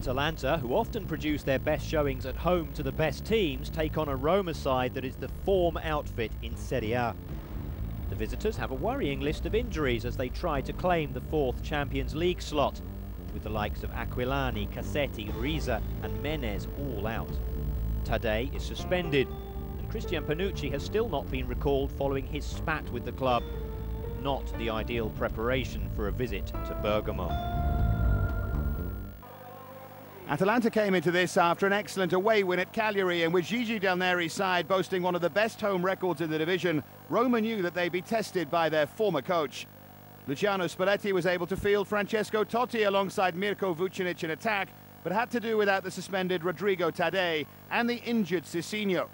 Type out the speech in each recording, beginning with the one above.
Atalanta, who often produce their best showings at home to the best teams, take on a Roma side that is the form outfit in Serie A. The visitors have a worrying list of injuries as they try to claim the fourth Champions League slot, with the likes of Aquilani, Cassetti, Riza and Menez all out. Tadej is suspended, and Christian Panucci has still not been recalled following his spat with the club. Not the ideal preparation for a visit to Bergamo. Atalanta came into this after an excellent away win at Cagliari, and with Gigi Del Neri's side boasting one of the best home records in the division, Roma knew that they'd be tested by their former coach. Luciano Spalletti was able to field Francesco Totti alongside Mirko Vucinic in attack, but had to do without the suspended Rodrigo Tadej and the injured Cicinho.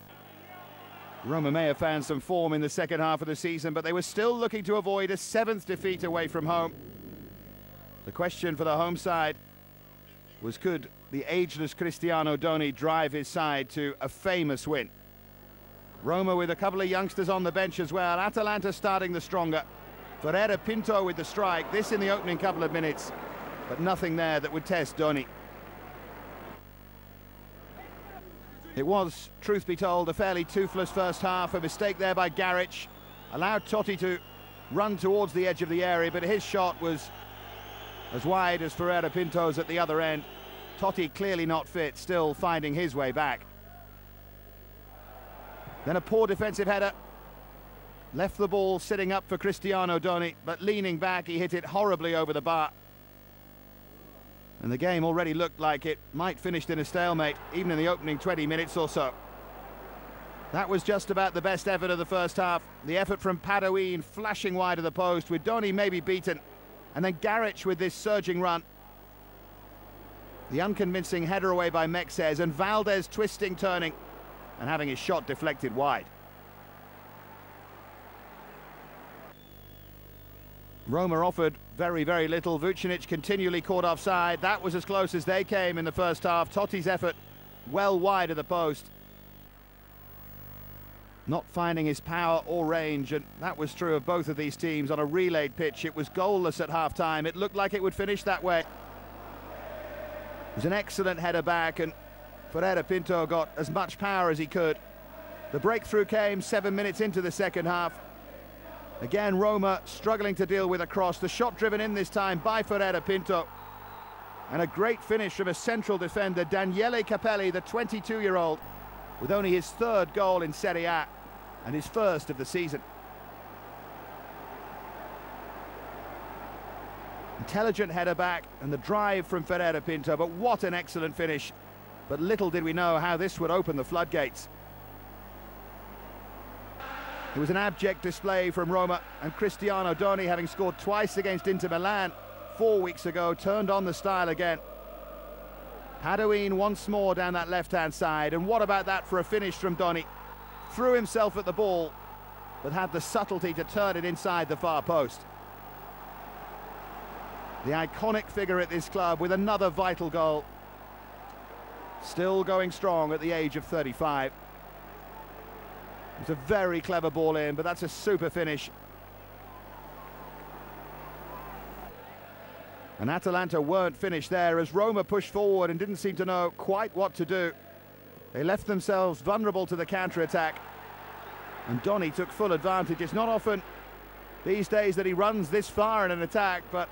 Roma may have found some form in the second half of the season, but they were still looking to avoid a seventh defeat away from home. The question for the home side was, could the ageless Cristiano Doni drive his side to a famous win? Roma with a couple of youngsters on the bench as well. Atalanta starting the stronger. Ferreira Pinto with the strike, this in the opening couple of minutes, but nothing there that would test Doni. It was, truth be told, a fairly toothless first half. A mistake there by Garich allowed Totti to run towards the edge of the area, but his shot was as wide as Ferreira Pinto's at the other end. Totti clearly not fit, still finding his way back. Then a poor defensive header. Left the ball sitting up for Cristiano Doni, but leaning back, he hit it horribly over the bar. And the game already looked like it might finish in a stalemate, even in the opening 20 minutes or so. That was just about the best effort of the first half. The effort from Padoin flashing wide of the post, with Doni maybe beaten. And then Garich with this surging run. The unconvincing header away by Mexes, and Valdez twisting, turning, and having his shot deflected wide. Roma offered very, very little. Vucinic continually caught offside. That was as close as they came in the first half. Totti's effort well wide of the post. Not finding his power or range, and that was true of both of these teams on a relayed pitch. It was goalless at half-time. It looked like it would finish that way. It was an excellent header back, and Ferreira Pinto got as much power as he could. The breakthrough came 7 minutes into the second half. Again, Roma struggling to deal with a cross. The shot driven in this time by Ferreira Pinto. And a great finish from a central defender, Daniele Capelli, the 22-year-old, with only his third goal in Serie A and his first of the season. Intelligent header back and the drive from Ferreira Pinto, but what an excellent finish. But little did we know how this would open the floodgates. It was an abject display from Roma, and Cristiano Doni, having scored twice against Inter Milan 4 weeks ago, turned on the style again. Padoin once more down that left-hand side, and what about that for a finish from Doni? Threw himself at the ball, but had the subtlety to turn it inside the far post. The iconic figure at this club with another vital goal. Still going strong at the age of 35. It's a very clever ball in, but that's a super finish. And Atalanta weren't finished there as Roma pushed forward and didn't seem to know quite what to do. They left themselves vulnerable to the counter-attack. And Doni took full advantage. It's not often these days that he runs this far in an attack, but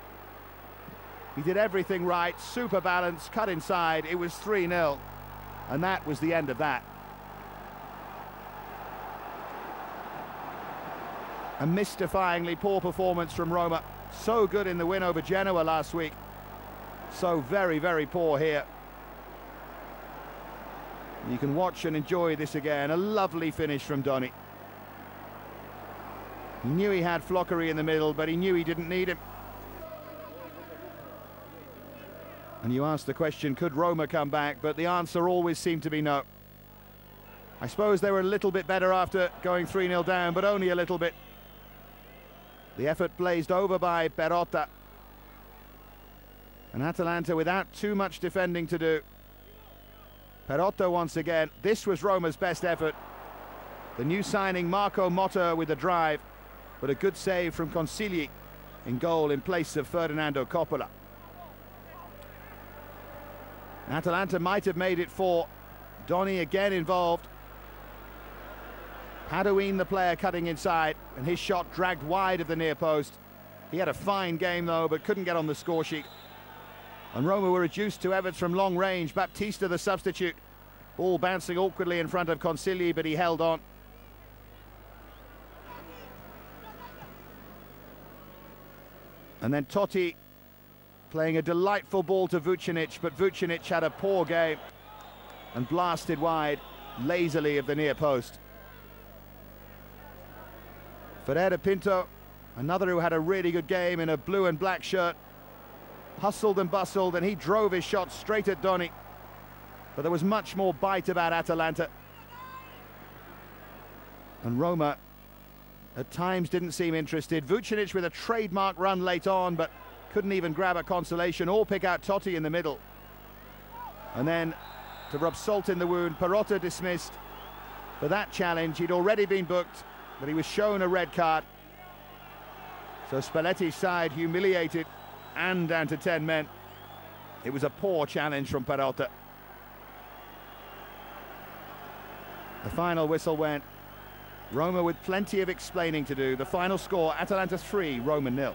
he did everything right. Super balance, cut inside. It was 3-0. And that was the end of that. A mystifyingly poor performance from Roma. So good in the win over Genoa last week. So very, very poor here. You can watch and enjoy this again. A lovely finish from Doni. He knew he had Flockery in the middle, but he knew he didn't need him. And you ask the question, could Roma come back? But the answer always seemed to be no. I suppose they were a little bit better after going 3-0 down, but only a little bit. The effort blazed over by Perotta. And Atalanta without too much defending to do. Perotta once again. This was Roma's best effort. The new signing Marco Motta with the drive, but a good save from Consigli in goal in place of Ferdinando Coppola. Atalanta might have made it 4. Doni again involved. Hadouin, the player, cutting inside, and his shot dragged wide of the near post. He had a fine game though, but couldn't get on the score sheet. And Roma were reduced to efforts from long range. Baptista, the substitute. Ball bouncing awkwardly in front of Consigli, but he held on. And then Totti playing a delightful ball to Vucinic, but Vucinic had a poor game and blasted wide lazily of the near post. Ferreira Pinto, another who had a really good game in a blue and black shirt, hustled and bustled, and he drove his shot straight at Doni. But there was much more bite about Atalanta. And Roma at times didn't seem interested. Vucinic with a trademark run late on, but couldn't even grab a consolation or pick out Totti in the middle. And then, to rub salt in the wound, Perotta dismissed for that challenge. He'd already been booked, but he was shown a red card. So Spalletti's side humiliated and down to 10 men. It was a poor challenge from Perotta. The final whistle went. Roma with plenty of explaining to do. The final score, Atalanta 3, Roma 0.